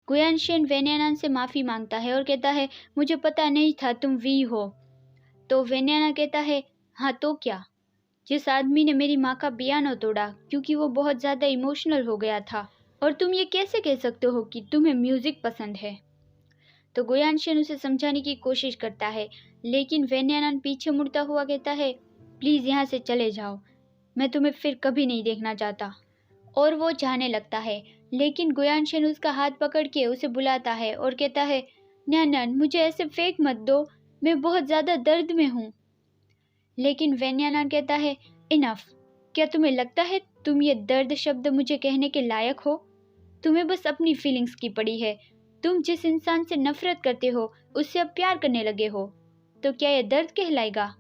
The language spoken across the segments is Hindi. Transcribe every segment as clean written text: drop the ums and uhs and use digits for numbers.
गुयानशेन वेन्यानान से माफ़ी मांगता है और कहता है, मुझे पता नहीं था तुम वी हो। तो वेन्याना कहता है, हाँ तो क्या, जिस आदमी ने मेरी माँ का पियानो तोड़ा क्योंकि वो बहुत ज़्यादा इमोशनल हो गया था, और तुम ये कैसे कह सकते हो कि तुम्हें म्यूज़िक पसंद है। तो गुयानशेन उसे समझाने की कोशिश करता है, लेकिन वेन्यानान पीछे मुड़ता हुआ कहता है, प्लीज़ यहाँ से चले जाओ, मैं तुम्हें फिर कभी नहीं देखना चाहता। और वो जाने लगता है, लेकिन गुयानशेन उसका हाथ पकड़ के उसे बुलाता है और कहता है, न्यानन मुझे ऐसे फेंक मत दो, मैं बहुत ज़्यादा दर्द में हूँ। लेकिन वेन्यानान कहता है, इनफ, क्या तुम्हें लगता है तुम ये दर्द शब्द मुझे कहने के लायक हो? तुम्हें बस अपनी फीलिंग्स की पड़ी है। तुम जिस इंसान से नफरत करते हो उससे अब प्यार करने लगे हो, तो क्या यह दर्द कहलाएगा?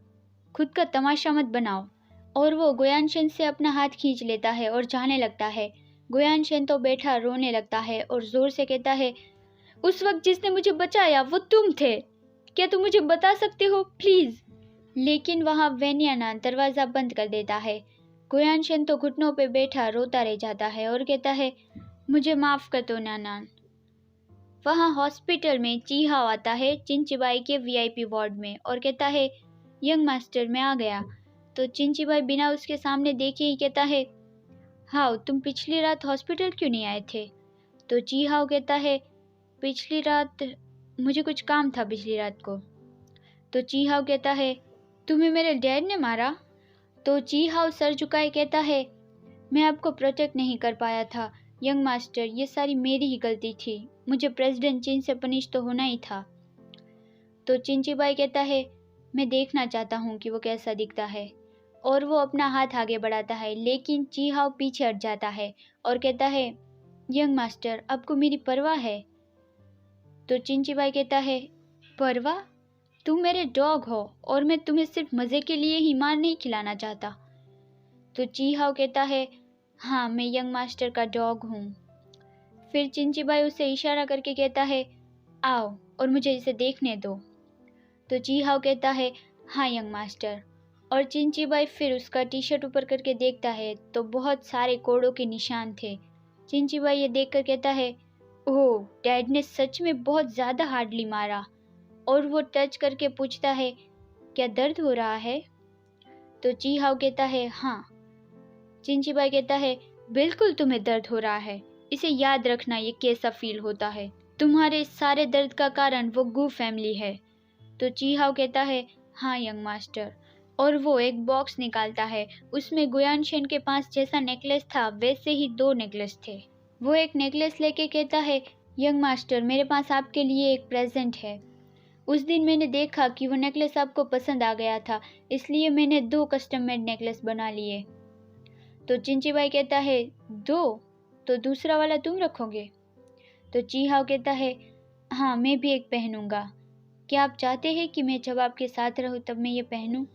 खुद का तमाशा मत बनाओ। और वो गुयानशेन से अपना हाथ खींच लेता है और जाने लगता है। गुयानशेन तो बैठा रोने लगता है और जोर से कहता है, उस वक्त जिसने मुझे बचाया वो तुम थे, क्या तुम मुझे बता सकते हो प्लीज? लेकिन वहां वेन्यानान दरवाजा बंद कर देता है। गुयानशेन तो घुटनों पे बैठा रोता रह जाता है और कहता है, मुझे माफ कर दो नानान। वहां हॉस्पिटल में चीहाओ आता है चिंचिबाई के वीआईपी वार्ड में और कहता है, यंग मास्टर मैं आ गया। तो चिंचिबाई बिना उसके सामने देखे ही कहता है, हाउ तुम पिछली रात हॉस्पिटल क्यों नहीं आए थे? तो चीहाओ कहता है, पिछली रात मुझे कुछ काम था पिछली रात को। तो चीहाओ कहता है, तुम्हें मेरे डैड ने मारा? तो चीहाओ सर झुकाए कहता है, मैं आपको प्रोटेक्ट नहीं कर पाया था यंग मास्टर, ये सारी मेरी ही गलती थी, मुझे प्रेसिडेंट चिन से पनिश तो होना ही था। तो चिंचिबाई कहता है, मैं देखना चाहता हूँ कि वो कैसा दिखता है। और वो अपना हाथ आगे बढ़ाता है, लेकिन चीहाओ पीछे हट जाता है और कहता है, यंग मास्टर आपको मेरी परवाह है? तो चिंचिबाई कहता है, परवाह? तुम मेरे डॉग हो और मैं तुम्हें सिर्फ मज़े के लिए ही मार नहीं खिलाना चाहता। तो चीहाओ कहता है, हाँ मैं यंग मास्टर का डॉग हूँ। फिर चिंचिबाई उसे इशारा करके कहता है, आओ और मुझे इसे देखने दो। तो चीहाओ कहता है, हाँ यंग मास्टर। और चिंचिबाई फिर उसका टी शर्ट ऊपर करके देखता है तो बहुत सारे कोड़ों के निशान थे। चिंचिबाई ये देखकर कहता है, ओह डैड ने सच में बहुत ज़्यादा हार्डली मारा। और वो टच करके पूछता है, क्या दर्द हो रहा है? तो चीहाओ कहता है, हाँ। चिंचिबाई कहता है, बिल्कुल तुम्हें दर्द हो रहा है, इसे याद रखना ये कैसा फील होता है। तुम्हारे सारे दर्द का कारण वो गू फैमिली है। तो चीहाओ कहता है, हाँ यंग मास्टर। और वो एक बॉक्स निकालता है, उसमें गुयानशेन के पास जैसा नेकलेस था वैसे ही 2 नेकलेस थे। वो एक नेकलेस लेके कहता है, यंग मास्टर मेरे पास आपके लिए एक प्रेजेंट है। उस दिन मैंने देखा कि वो नेकलेस आपको पसंद आ गया था, इसलिए मैंने 2 कस्टम मेड नेकलेस बना लिए। तो चिंचिबाई कहता है, 2? तो दूसरा वाला तुम रखोगे? तो चीहाओ कहता है, हाँ मैं भी एक पहनूंगा। क्या आप चाहते हैं कि मैं जब आपके साथ रहूं तब मैं ये पहनूं?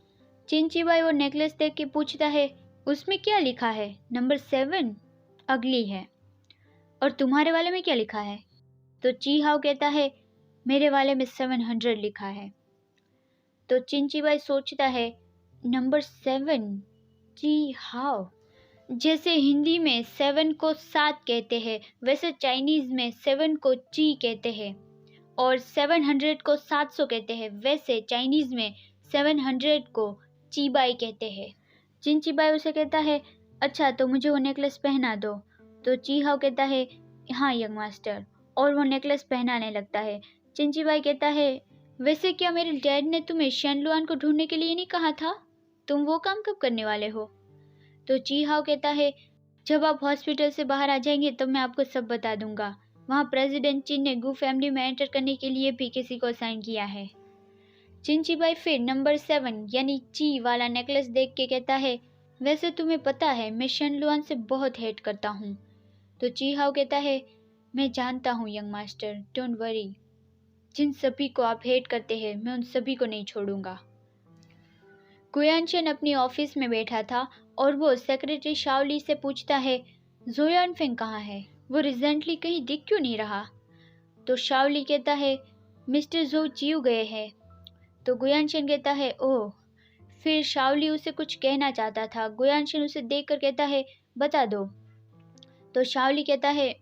चिंचिबाई वो नेकलेस देख के पूछता है, उसमें क्या लिखा है? नंबर 7 अगली है। और तुम्हारे वाले में क्या लिखा है? तो चीहाओ कहता है, मेरे वाले में 700 लिखा है। तो चिंचिबाई सोचता है, नंबर 7, जी हाउ, जैसे हिंदी में 7 को 7 कहते हैं वैसे चाइनीज में 7 को ची कहते हैं, और 700 को 700 कहते हैं वैसे चाइनीज में 700 को चीबाई कहते हैं। चिंचिबाई उसे कहता है, अच्छा तो मुझे वो नेकलेस पहना दो। तो चीहाओ कहता है, हाँ यंग मास्टर। और वो नेकलेस पहनाने लगता है। चिंचिबाई कहता है, वैसे क्या मेरे डैड ने तुम्हें शेनलुआन को ढूंढने के लिए नहीं कहा था? तुम वो काम कब करने वाले हो? तो चीहाओ कहता है, जब आप हॉस्पिटल से बाहर आ जाएंगे तब मैं आपको सब बता दूंगा। वहाँ प्रेसिडेंट चिन ने गू फैमिली में एंटर करने के लिए भी किसी को साइन किया है। चिंचिबाई फिर नंबर 7 यानी ची वाला नेकलेस देख के कहता है, वैसे तुम्हें पता है मैं शेनलुआन से बहुत हेट करता हूँ। तो चीहाओ कहता है, मैं जानता हूँ यंग मास्टर, डोंट वरी। जिन सभी को आप हेट करते हैं मैं उन सभी को नहीं छोड़ूंगा। गुयानशेन अपनी ऑफिस में बैठा था और वो सेक्रेटरी शाओली से पूछता है, जोयानफेंग कहाँ है? वो रिसेंटली कहीं दिख क्यों नहीं रहा? तो शाओली कहता है, मिस्टर जो चियो गए हैं। तो गुयानशेन कहता है, ओह। फिर शाओली उसे कुछ कहना चाहता था। गुयानशेन उसे देखकर कहता है, बता दो। तो शाओली कहता है,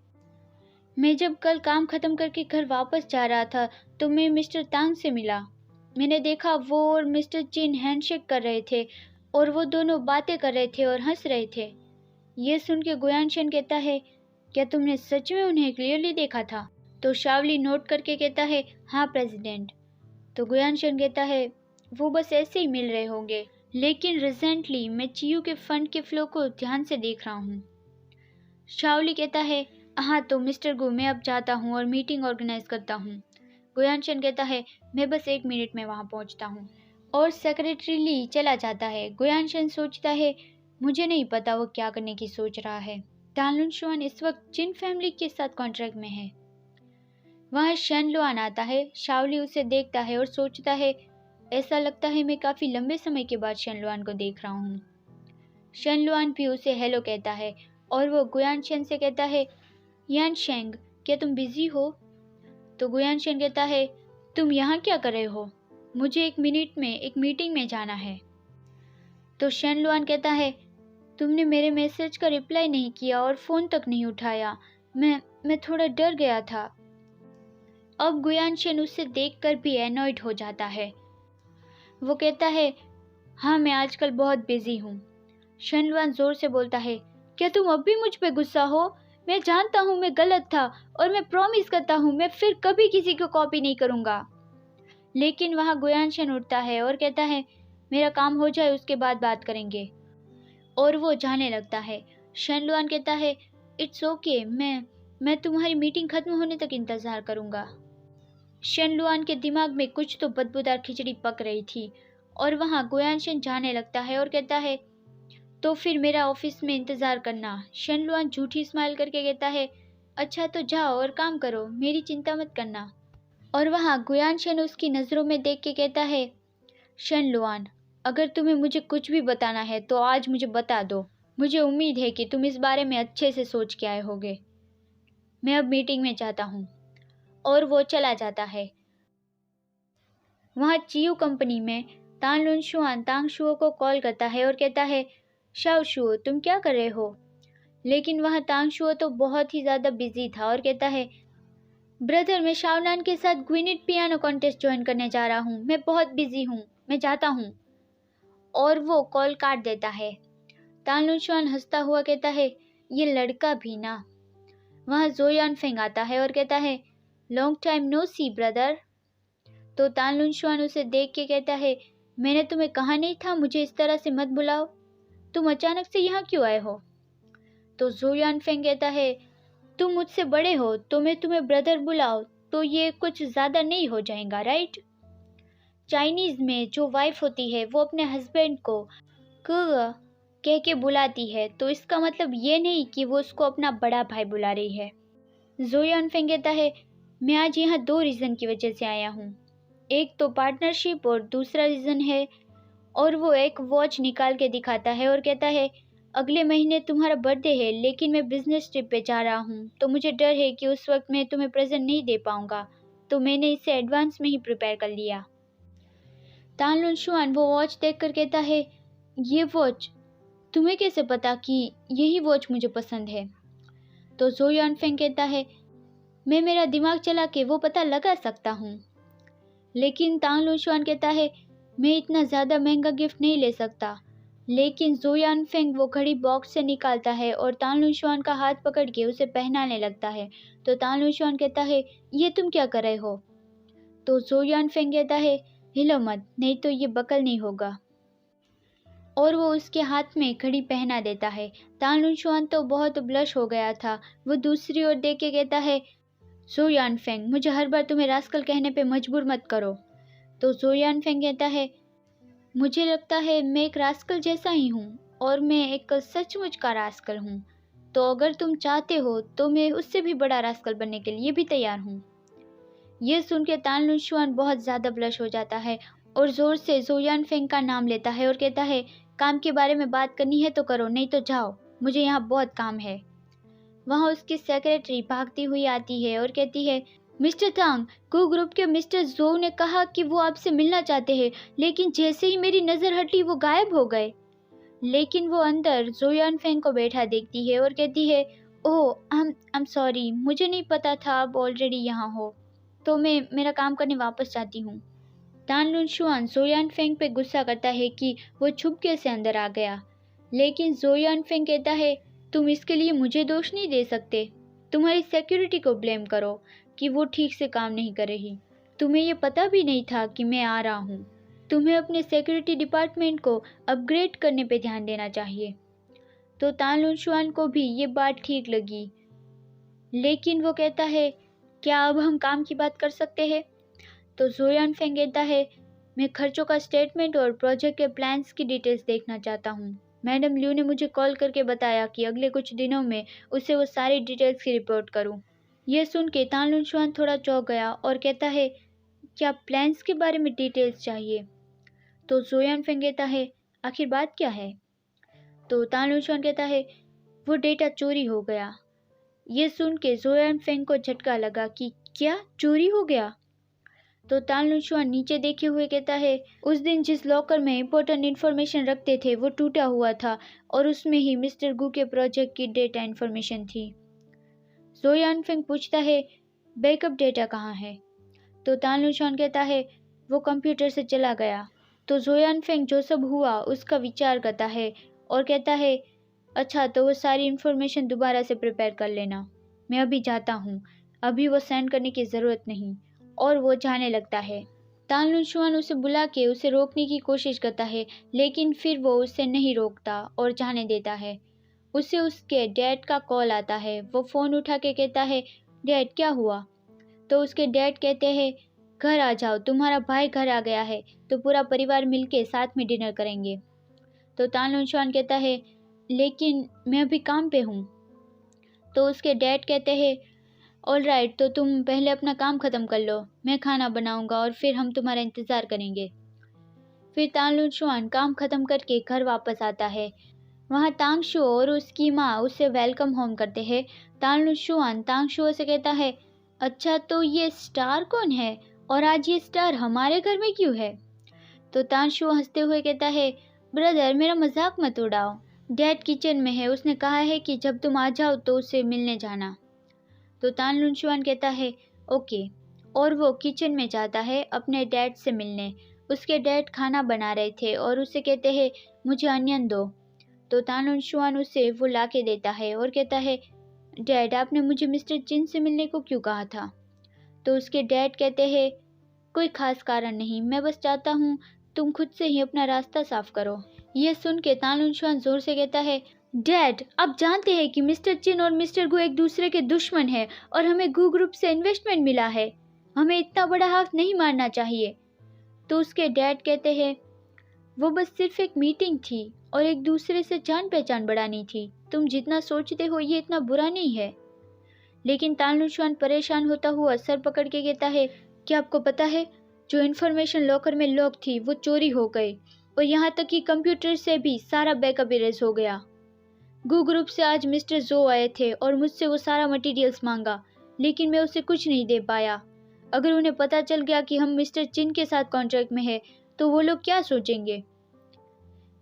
मैं जब कल काम ख़त्म करके घर वापस जा रहा था तो मैं मिस्टर तांग से मिला। मैंने देखा वो और मिस्टर चिन हैंडशेक कर रहे थे और वो दोनों बातें कर रहे थे और हंस रहे थे। ये सुन के गुयानशन कहता है, क्या तुमने सच में उन्हें क्लियरली देखा था? तो शावली नोट करके कहता है, हाँ प्रेसिडेंट। तो गुयानशन कहता है, वो बस ऐसे ही मिल रहे होंगे, लेकिन रिसेंटली मैं चियू के फंड के फ्लो को ध्यान से देख रहा हूँ। शावली कहता है, हाँ तो मिस्टर गु, मैं अब जाता हूँ और मीटिंग ऑर्गेनाइज करता हूँ। गुयानशन कहता है, मैं बस 1 मिनट में वहाँ पहुँचता हूँ, और सेक्रेटरी ली चला जाता है। गुयानशन सोचता है, मुझे नहीं पता वो क्या करने की सोच रहा है। तानलुन शुआन इस वक्त जिन फैमिली के साथ कॉन्ट्रैक्ट में है। वहाँ शन लुआन आता है। शावली उसे देखता है और सोचता है, ऐसा लगता है मैं काफ़ी लंबे समय के बाद शन लुआन को देख रहा हूँ। शन लुआन भी उसे हेलो कहता है और वो गुयानशन से कहता है, यान शेंग, क्या तुम बिजी हो? तो गुयानशन कहता है, तुम यहाँ क्या कर रहे हो? मुझे 1 मिनट में एक मीटिंग में जाना है। तो शन लुआन कहता है, तुमने मेरे मैसेज का रिप्लाई नहीं किया और फ़ोन तक नहीं उठाया। मैं थोड़ा डर गया था। अब गुयानशन उसे देखकर भी एनॉयड हो जाता है। वो कहता है, हाँ मैं आजकल बहुत बिजी हूँ। शन लुआन जोर से बोलता है, क्या तुम अब भी मुझ पे गुस्सा हो? मैं जानता हूँ मैं गलत था और मैं प्रॉमिस करता हूँ मैं फिर कभी किसी को कॉपी नहीं करूँगा। लेकिन वहाँ गुयानशन उठता है और कहता है, मेरा काम हो जाए उसके बाद बात करेंगे, और वो जाने लगता है। शन लुआन कहता है, इट्स ओके, मैं तुम्हारी मीटिंग खत्म होने तक इंतज़ार करूँगा। शन लुआन के दिमाग में कुछ तो बदबूदार खिचड़ी पक रही थी, और वहाँ गुयानशन जाने लगता है और कहता है, तो फिर मेरा ऑफिस में इंतज़ार करना। शन लुआन झूठी स्माइल करके कहता है, अच्छा तो जाओ और काम करो, मेरी चिंता मत करना। और वहाँ गुयानशन उसकी नज़रों में देख के कहता है, शन लुआन, अगर तुम्हें मुझे कुछ भी बताना है तो आज मुझे बता दो। मुझे उम्मीद है कि तुम इस बारे में अच्छे से सोच के आए होगे। मैं अब मीटिंग में जाता हूँ। और वो चला जाता है। वहाँ चियू कंपनी में तानलुन शुआन तांग शुओ को कॉल करता है और कहता है, शाओ शुओ तुम क्या कर रहे हो? लेकिन वहाँ तांग शुओ तो बहुत ही ज़्यादा बिजी था और कहता है, ब्रदर मैं शाओनान के साथ ग्विनेट पियानो कॉन्टेस्ट ज्वाइन करने जा रहा हूँ, मैं बहुत बिजी हूँ, मैं जाता हूँ। और वो कॉल काट देता है। तानलुन शुआन हंसता हुआ कहता है, ये लड़का भी ना। वहाँ जोयान फेंग आता है और कहता है, लॉन्ग टाइम नो सी ब्रदर। तो तानलुन शुआन उसे देख के कहता है, मैंने तुम्हें कहा नहीं था मुझे इस तरह से मत बुलाओ? तुम अचानक से यहाँ क्यों आए हो? तो जोयान फेंग कहता है, तुम मुझसे बड़े हो तो मैं तुम्हें ब्रदर बुलाओ तो ये कुछ ज़्यादा नहीं हो जाएगा, राइट? चाइनीज़ में जो वाइफ होती है वो अपने हस्बैंड को क कह के बुलाती है, तो इसका मतलब ये नहीं कि वो उसको अपना बड़ा भाई बुला रही है। जोयान फेंग कहता है, मैं आज यहाँ 2 रीज़न की वजह से आया हूँ। एक तो पार्टनरशिप और दूसरा रीज़न है। और वो एक वॉच निकाल के दिखाता है और कहता है, अगले महीने तुम्हारा बर्थडे है लेकिन मैं बिजनेस ट्रिप पे जा रहा हूँ तो मुझे डर है कि उस वक्त मैं तुम्हें प्रेजेंट नहीं दे पाऊँगा, तो मैंने इसे एडवांस में ही प्रिपेयर कर लिया। तानलुन शुआन वो वॉच देख कर कहता है, ये वॉच तुम्हें कैसे पता कि यही वॉच मुझे पसंद है? तो जोयान फेंग कहता है, मैं मेरा दिमाग चला के वो पता लगा सकता हूँ। लेकिन तानलुन शुआन कहता है, मैं इतना ज़्यादा महंगा गिफ्ट नहीं ले सकता। लेकिन जोयान फेंग वो घड़ी बॉक्स से निकालता है और तानलुन शुआन का हाथ पकड़ के उसे पहनाने लगता है। तो तानलुन शुआन कहता है, ये तुम क्या कर रहे हो? तो जोयान फेंग कहता है, हिलो मत, नहीं तो ये बकल नहीं होगा। और वो उसके हाथ में घड़ी पहना देता है। तानलुन शुआन तो बहुत ब्लश हो गया था। वो दूसरी ओर देख के कहता है, जोयान फेंग, मुझे हर बार तुम्हें रास्कल कहने पे मजबूर मत करो। तो जोयान फेंग कहता है, मुझे लगता है मैं एक रास्कल जैसा ही हूँ और मैं एक सचमुच का रास्कल हूँ, तो अगर तुम चाहते हो तो मैं उससे भी बड़ा रास्कल बनने के लिए भी तैयार हूँ। ये सुन के तानलुन शुआन बहुत ज़्यादा ब्लश हो जाता है और ज़ोर से जोयान फेंग का नाम लेता है और कहता है, काम के बारे में बात करनी है तो करो, नहीं तो जाओ, मुझे यहाँ बहुत काम है। वहाँ उसकी सेक्रेटरी भागती हुई आती है और कहती है, मिस्टर तांग, कू ग्रुप के मिस्टर जो ने कहा कि वो आपसे मिलना चाहते हैं, लेकिन जैसे ही मेरी नज़र हटी वो गायब हो गए। लेकिन वो अंदर जोयान फेंग को बैठा देखती है और कहती है, ओह, आई एम सॉरी, मुझे नहीं पता था आप ऑलरेडी यहाँ हो, तो मैं मेरा काम करने वापस जाती हूँ। तान लुनशुआन जोयान फेंग पे गुस्सा करता है कि वो छुपके से अंदर आ गया, लेकिन जोयान फेंग कहता है तुम इसके लिए मुझे दोष नहीं दे सकते। तुम्हारी सिक्योरिटी को ब्लेम करो कि वो ठीक से काम नहीं कर रही। तुम्हें ये पता भी नहीं था कि मैं आ रहा हूँ। तुम्हें अपने सिक्योरिटी डिपार्टमेंट को अपग्रेड करने पे ध्यान देना चाहिए। तो तान लुनशुआन को भी ये बात ठीक लगी, लेकिन वो कहता है क्या अब हम काम की बात कर सकते हैं। तो जोयान फेंग कहता है मैं खर्चों का स्टेटमेंट और प्रोजेक्ट के प्लान्स की डिटेल्स देखना चाहता हूँ। मैडम ल्यू ने मुझे कॉल करके बताया कि अगले कुछ दिनों में उसे वो सारी डिटेल्स की रिपोर्ट करूँ। यह सुन के तान लुनशुआन थोड़ा चौंक गया और कहता है क्या प्लान्स के बारे में डिटेल्स चाहिए। तो जोयान फेंग कहता है आखिर बात क्या है। तो तान लुनशुआन कहता है वो डेटा चोरी हो गया। ये सुन के जोयान फेंग को झटका लगा कि क्या चोरी हो गया। तो तान लुनशुआन नीचे देखे हुए कहता है उस दिन जिस लॉकर में इम्पोर्टेंट इन्फॉर्मेशन रखते थे वो टूटा हुआ था और उसमें ही मिस्टर गू के प्रोजेक्ट की डेटा इन्फॉर्मेशन थी। जोयान फेंग पूछता है बैकअप डेटा कहाँ है। तो तान लुनशुआन कहता है वो कंप्यूटर से चला गया। तो जोयान फेंग जो सब हुआ उसका विचार करता है और कहता है अच्छा, तो वो सारी इन्फॉर्मेशन दोबारा से प्रिपेयर कर लेना, मैं अभी जाता हूँ, अभी वो सेंड करने की ज़रूरत नहीं। और वो जाने लगता है। तान लुनशुआन उसे बुला के उसे रोकने की कोशिश करता है, लेकिन फिर वो उसे नहीं रोकता और जाने देता है। उसे उसके डैड का कॉल आता है। वो फ़ोन उठा के कहता है डैड क्या हुआ। तो उसके डैड कहते हैं घर आ जाओ, तुम्हारा भाई घर आ गया है, तो पूरा परिवार मिलके साथ में डिनर करेंगे। तो तान लुनशुआन कहता है लेकिन मैं अभी काम पे हूँ। तो उसके डैड कहते हैं ऑल राइट, तो तुम पहले अपना काम ख़त्म कर लो, मैं खाना बनाऊंगा और फिर हम तुम्हारा इंतज़ार करेंगे। फिर तान लुनशुआन काम ख़त्म करके घर वापस आता है। वहाँ तांगशुओ और उसकी माँ उसे वेलकम होम करते हैं। तान लुनशुआन तांगशुओ से कहता है अच्छा, तो ये स्टार कौन है और आज ये स्टार हमारे घर में क्यों है। तो तांगशुओ हंसते हुए कहता है ब्रदर मेरा मजाक मत उड़ाओ, डैड किचन में है, उसने कहा है कि जब तुम आ जाओ तो उससे मिलने जाना। तो तान लुनशुआन कहता है ओके, और वो किचन में जाता है अपने डैड से मिलने। उसके डैड खाना बना रहे थे और उसे कहते हैं मुझे अनियन दो। तो तान लुनशुआन उसे वो ला के देता है और कहता है डैड आपने मुझे मिस्टर चिन से मिलने को क्यों कहा था। तो उसके डैड कहते हैं कोई खास कारण नहीं, मैं बस चाहता हूँ तुम खुद से ही अपना रास्ता साफ करो। यह सुन के तान लुनशुआन जोर से कहता है डैड आप जानते हैं कि मिस्टर चिन और मिस्टर गु एक दूसरे के दुश्मन हैं और हमें गु ग्रुप से इन्वेस्टमेंट मिला है, हमें इतना बड़ा हाथ नहीं मारना चाहिए। तो उसके डैड कहते हैं वो बस सिर्फ एक मीटिंग थी और एक दूसरे से जान पहचान बढ़ानी थी, तुम जितना सोचते हो ये इतना बुरा नहीं है। लेकिन तान लुनशुआन परेशान होता हुआ सर पकड़ के कहता है क्या आपको पता है जो इन्फॉर्मेशन लॉकर में लॉक थी वो चोरी हो गई और यहाँ तक कि कंप्यूटर से भी सारा बैकअप इरेज हो गया। गू ग्रुप से आज मिस्टर जो आए थे और मुझसे वो सारा मटेरियल्स मांगा, लेकिन मैं उसे कुछ नहीं दे पाया। अगर उन्हें पता चल गया कि हम मिस्टर चिन के साथ कॉन्ट्रैक्ट में हैं तो वो लोग क्या सोचेंगे।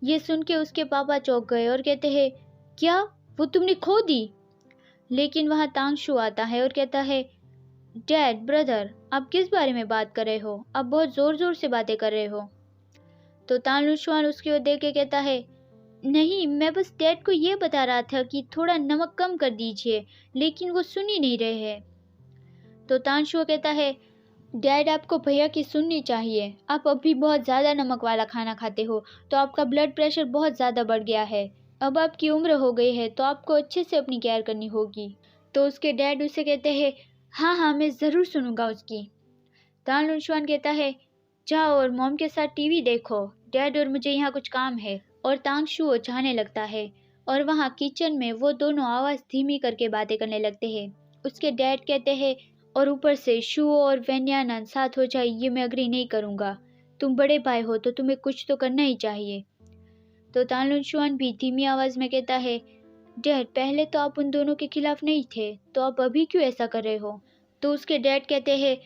ये सुन के उसके पापा चौंक गए और कहते हैं क्या वो तुमने खो दी। लेकिन वहाँ तांगशु आता है और कहता है डैड ब्रदर आप किस बारे में बात कर रहे हो, आप बहुत ज़ोर ज़ोर से बातें कर रहे हो। तो तान लुनशुआन उसकी ओर देख के कहता है नहीं, मैं बस डैड को ये बता रहा था कि थोड़ा नमक कम कर दीजिए, लेकिन वो सुन ही नहीं रहे हैं। तो तानशुआ कहता है डैड आपको भैया की सुननी चाहिए, आप अभी बहुत ज़्यादा नमक वाला खाना खाते हो तो आपका ब्लड प्रेशर बहुत ज़्यादा बढ़ गया है, अब आपकी उम्र हो गई है तो आपको अच्छे से अपनी केयर करनी होगी। तो उसके डैड उसे कहते हैं हाँ हाँ मैं ज़रूर सुनूंगा उसकी। तान लुनशुआन कहता है जाओ और मॉम के साथ टीवी देखो, डैड और मुझे यहाँ कुछ काम है। और तांगशुओ जाने लगता है और वहाँ किचन में वो दोनों आवाज़ धीमी करके बातें करने लगते हैं। उसके डैड कहते हैं और ऊपर से शुओ और वेन्यानन साथ हो जाए ये मैं अग्री नहीं करूँगा, तुम बड़े भाई हो तो तुम्हें कुछ तो करना ही चाहिए। तो तान लुनशुआन भी धीमी आवाज़ में कहता है डैड पहले तो आप उन दोनों के खिलाफ नहीं थे, तो आप अभी क्यों ऐसा कर रहे हो। तो उसके डैड कहते हैं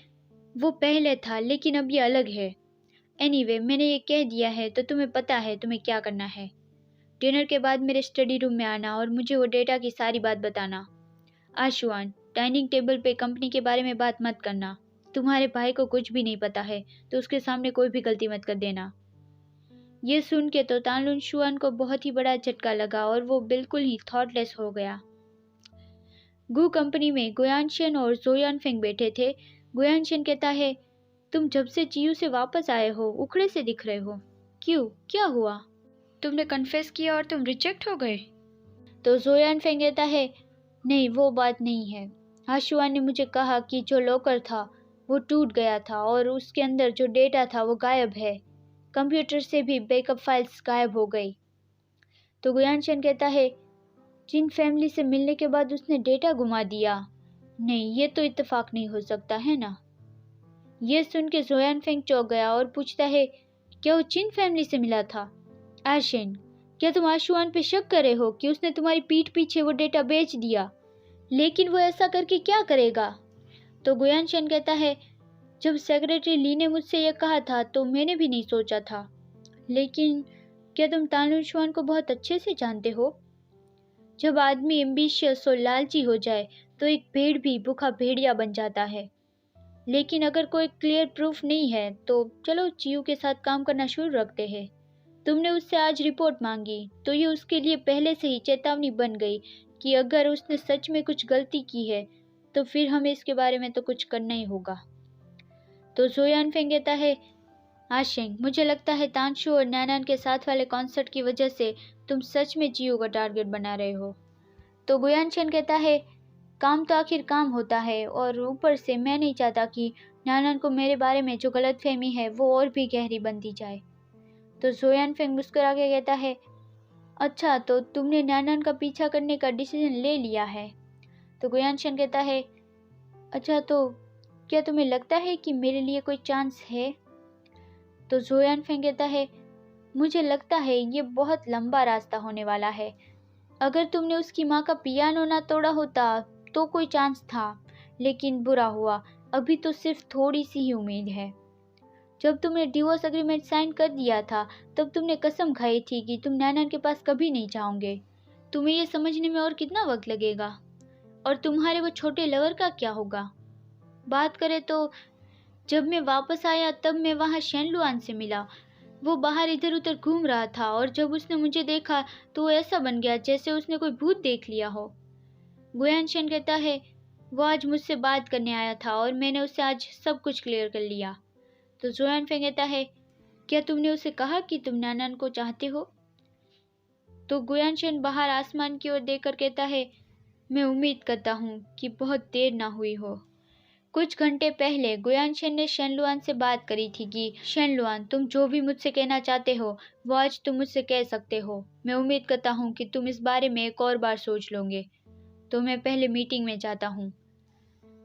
वो पहले था लेकिन अब ये अलग है। एनीवे मैंने ये कह दिया है तो तुम्हें पता है तुम्हें क्या करना है। डिनर के बाद मेरे स्टडी रूम में आना और मुझे वो डेटा की सारी बात बताना। आशुआन, डाइनिंग टेबल पे कंपनी के बारे में बात मत करना। तुम्हारे भाई को कुछ भी नहीं पता है, तो उसके सामने कोई भी गलती मत कर देना। ये सुन के तो तानलुन शुआन को बहुत ही बड़ा झटका लगा और वो बिल्कुल ही थॉटलेस हो गया। गू कंपनी में गुयानशन और जोयानफेंग बैठे थे। गुयानशन कहता है, तुम जब से चियू से वापस आए हो उखड़े से दिख रहे हो। क्यों, क्या हुआ? तुमने कन्फेस किया और तुम रिजेक्ट हो गए? तो जोयानफेंग कहता है, नहीं वो बात नहीं है। आशुआन ने मुझे कहा कि जो लॉकर था वो टूट गया था और उसके अंदर जो डेटा था वो गायब है। कंप्यूटर से भी बैकअप फाइल्स गायब हो गई। तो गुयानशन कहता है, जिन फैमिली से मिलने के बाद उसने डेटा गुमा दिया? नहीं, ये तो इत्तेफाक नहीं हो सकता है ना। ये सुन के जोयानफेंग चौंक गया और पूछता है, क्या वो चिन फैमिली से मिला था? आशिन, क्या तुम आशुआन पे शक कर रहे हो कि उसने तुम्हारी पीठ पीछे वो डेटा बेच दिया? लेकिन वो ऐसा करके क्या करेगा? तो गुयानशन कहता है, जब सेक्रेटरी ली ने मुझसे यह कहा था तो मैंने भी नहीं सोचा था। लेकिन क्या तुम तानलुन शुआन को बहुत अच्छे से जानते हो? जब आदमी एम्बिशियस और लालची हो जाए तो एक भेड़ भी भूखा भेड़िया बन जाता है। लेकिन अगर कोई क्लियर प्रूफ नहीं है तो चलो चियू के साथ काम करना शुरू रखते हैं। तुमने उससे आज रिपोर्ट मांगी तो ये उसके लिए पहले से ही चेतावनी बन गई कि अगर उसने सच में कुछ गलती की है तो फिर हमें इसके बारे में तो कुछ करना ही होगा। तो जोयानफेंग कहता है, आशेंग, मुझे लगता है तानशु और नैनान के साथ वाले कॉन्सर्ट की वजह से तुम सच में चियू का टारगेट बना रहे हो। तो गुयानशन कहता है, काम तो आखिर काम होता है और ऊपर से मैं नहीं चाहता कि नैनान को मेरे बारे में जो गलतफहमी है वो और भी गहरी बनती जाए। तो जोयानफेंग मुस्कुरा के कहता है, अच्छा तो तुमने नैनान का पीछा करने का डिसीजन ले लिया है। तो गुयानशन कहता है, अच्छा तो क्या तुम्हें लगता है कि मेरे लिए कोई चांस है? तो जोयानफेंग कहता है, मुझे लगता है ये बहुत लंबा रास्ता होने वाला है। अगर तुमने उसकी माँ का पियानो ना तोड़ा होता तो कोई चांस था, लेकिन बुरा हुआ। अभी तो सिर्फ थोड़ी सी ही उम्मीद है। जब तुमने डिवोर्स एग्रीमेंट साइन कर दिया था तब तुमने कसम खाई थी कि तुम नैना के पास कभी नहीं जाओगे। तुम्हें ये समझने में और कितना वक्त लगेगा? और तुम्हारे वो छोटे लवर का क्या होगा? बात करें तो जब मैं वापस आया तब मैं वहाँ शेनलुआन से मिला। वो बाहर इधर उधर घूम रहा था और जब उसने मुझे देखा तो वो ऐसा बन गया जैसे उसने कोई भूत देख लिया हो। गुयानशन कहता है, वो आज मुझसे बात करने आया था और मैंने उससे आज सब कुछ क्लियर कर लिया। तो जोयानफेंग कहता है, क्या तुमने उसे कहा कि तुम नैनान को चाहते हो? तो गुयानशन बाहर आसमान की ओर देखकर कहता है, मैं उम्मीद करता हूँ कि बहुत देर ना हुई हो। कुछ घंटे पहले गुयानशन ने शेनलुआन से बात करी थी कि शेनलुआन, तुम जो भी मुझसे कहना चाहते हो वो आज तुम मुझसे कह सकते हो। मैं उम्मीद करता हूँ कि तुम इस बारे में एक और बार सोच लोगे। तो मैं पहले मीटिंग में जाता हूँ।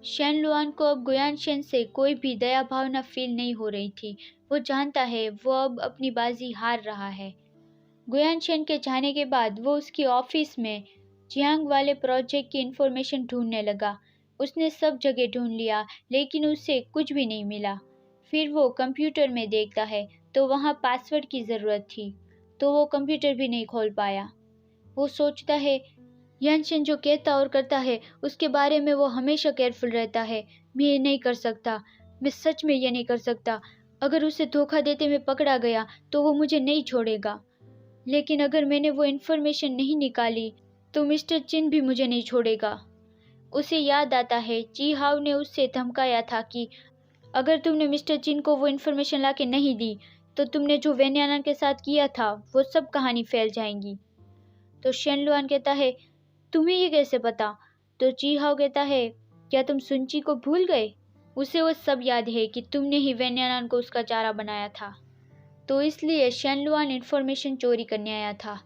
शेनलुआन को अब गुयानशन से कोई भी दया भावना फील नहीं हो रही थी। वो जानता है वो अब अपनी बाजी हार रहा है। गुयानशन के जाने के बाद वो उसकी ऑफिस में जियांग वाले प्रोजेक्ट की इंफॉर्मेशन ढूंढने लगा। उसने सब जगह ढूंढ लिया लेकिन उसे कुछ भी नहीं मिला। फिर वो कंप्यूटर में देखता है तो वहाँ पासवर्ड की ज़रूरत थी, तो वो कंप्यूटर भी नहीं खोल पाया। वो सोचता है, यानशन जो कहता और करता है उसके बारे में वो हमेशा केयरफुल रहता है। मैं ये नहीं कर सकता, मैं सच में ये नहीं कर सकता। अगर उसे धोखा देते मैं पकड़ा गया तो वो मुझे नहीं छोड़ेगा। लेकिन अगर मैंने वो इन्फॉर्मेशन नहीं निकाली तो मिस्टर चिन भी मुझे नहीं छोड़ेगा। उसे याद आता है जी हाउ ने उससे धमकाया था कि अगर तुमने मिस्टर चिन को वो इन्फॉर्मेशन लाके नहीं दी तो तुमने जो वेन्याना के साथ किया था वो सब कहानी फैल जाएंगी। तो शेनलुआन कहता है, तुम्हें ये कैसे पता? तो जी हाउ कहता है, क्या तुम सुनची को भूल गए? उसे वो सब याद है कि तुमने ही वेन्याना को उसका चारा बनाया था, तो इसलिए शेनलुआन इन्फॉर्मेशन चोरी करने आया था।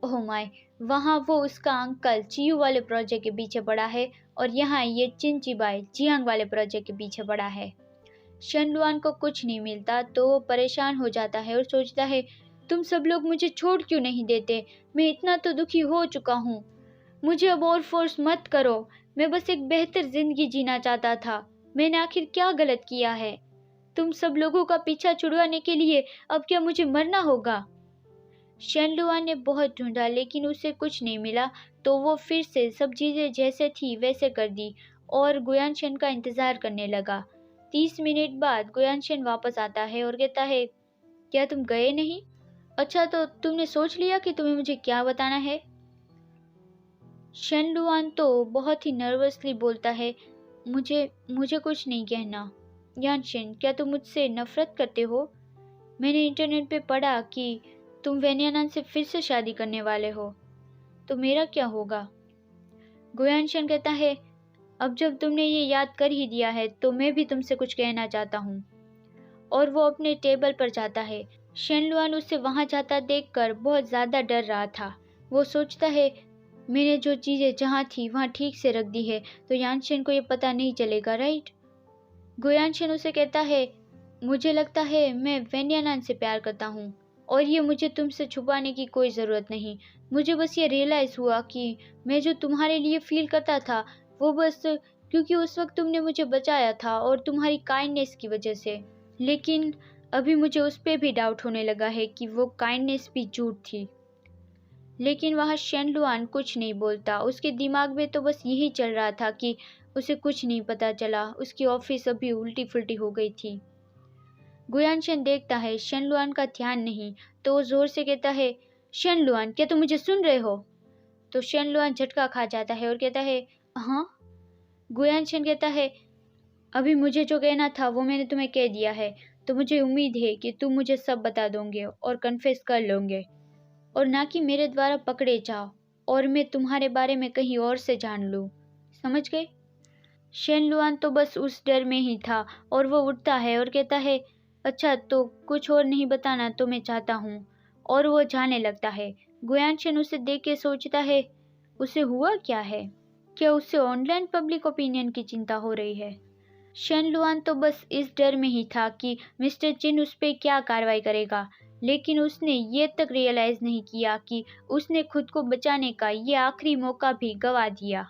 ओह माय, वहाँ वो उसका अंकल चियू वाले प्रोजेक्ट के पीछे पड़ा है और यहाँ ये चिनचिबाई जियांग वाले प्रोजेक्ट के पीछे पड़ा है। शेनलुआन को कुछ नहीं मिलता तो वो परेशान हो जाता है और सोचता है, तुम सब लोग मुझे छोड़ क्यों नहीं देते? मैं इतना तो दुखी हो चुका हूँ। मुझे अब और फोर्स मत करो। मैं बस एक बेहतर जिंदगी जीना चाहता था। मैंने आखिर क्या गलत किया है? तुम सब लोगों का पीछा छुड़वाने के लिए अब क्या मुझे मरना होगा? शेनलुआ ने बहुत ढूंढा लेकिन उसे कुछ नहीं मिला, तो वो फिर से सब चीज़ें जैसे थी वैसे कर दी और गुयानशन का इंतज़ार करने लगा। 30 मिनट बाद गुयानशन वापस आता है और कहता है, क्या तुम गए नहीं? अच्छा, तो तुमने सोच लिया कि तुम्हें मुझे क्या बताना है? शेनलुआन तो बहुत ही नर्वसली बोलता है, मुझे मुझे कुछ नहीं कहना। यानशन, क्या तुम मुझसे नफरत करते हो? मैंने इंटरनेट पे पढ़ा कि तुम वेन्यानान से फिर से शादी करने वाले हो, तो मेरा क्या होगा? गुयानशन कहता है, अब जब तुमने ये याद कर ही दिया है तो मैं भी तुमसे कुछ कहना चाहता हूँ। और वो अपने टेबल पर जाता है। शेनलुआन उसे वहां जाता देखकर बहुत ज़्यादा डर रहा था। वो सोचता है, मैंने जो चीज़ें जहाँ थी वहाँ ठीक से रख दी है तो यानशन को ये पता नहीं चलेगा, राइट? गुयानशन उसे कहता है, मुझे लगता है मैं वेन्यानान से प्यार करता हूँ और ये मुझे तुमसे छुपाने की कोई ज़रूरत नहीं। मुझे बस ये रियलाइज़ हुआ कि मैं जो तुम्हारे लिए फील करता था वो बस क्योंकि उस वक्त तुमने मुझे बचाया था और तुम्हारी काइंडनेस की वजह से। लेकिन अभी मुझे उस पर भी डाउट होने लगा है कि वो काइंडनेस भी झूठ थी। लेकिन वहाँ शेनलुआन कुछ नहीं बोलता। उसके दिमाग में तो बस यही चल रहा था कि उसे कुछ नहीं पता चला, उसकी ऑफिस अभी उल्टी फुल्टी हो गई थी। गुयानशन देखता है शेनलुआन का ध्यान नहीं, तो वो जोर से कहता है, शेनलुआन, क्या तुम मुझे सुन रहे हो? तो शेनलुआन झटका खा जाता है और कहता है, हाँ। गुयानशन कहता है, अभी मुझे जो कहना था वो मैंने तुम्हें कह दिया है, तो मुझे उम्मीद है कि तुम मुझे सब बता दोगे और कन्फेस कर लोगे और ना कि मेरे द्वारा पकड़े जाओ और मैं तुम्हारे बारे में कहीं और से जान लूँ। समझ गए? शेनलुआन तो बस उस डर में ही था और वो उठता है और कहता है, अच्छा, तो कुछ और नहीं बताना तो मैं चाहता हूँ। और वो जाने लगता है। गुयानशन उसे देख के सोचता है, उसे हुआ क्या है? क्या उसे ऑनलाइन पब्लिक ओपिनियन की चिंता हो रही है? शेनलुआन तो बस इस डर में ही था कि मिस्टर चिन उस पर क्या कार्रवाई करेगा, लेकिन उसने ये तक रियलाइज नहीं किया कि उसने खुद को बचाने का ये आखिरी मौका भी गंवा दिया।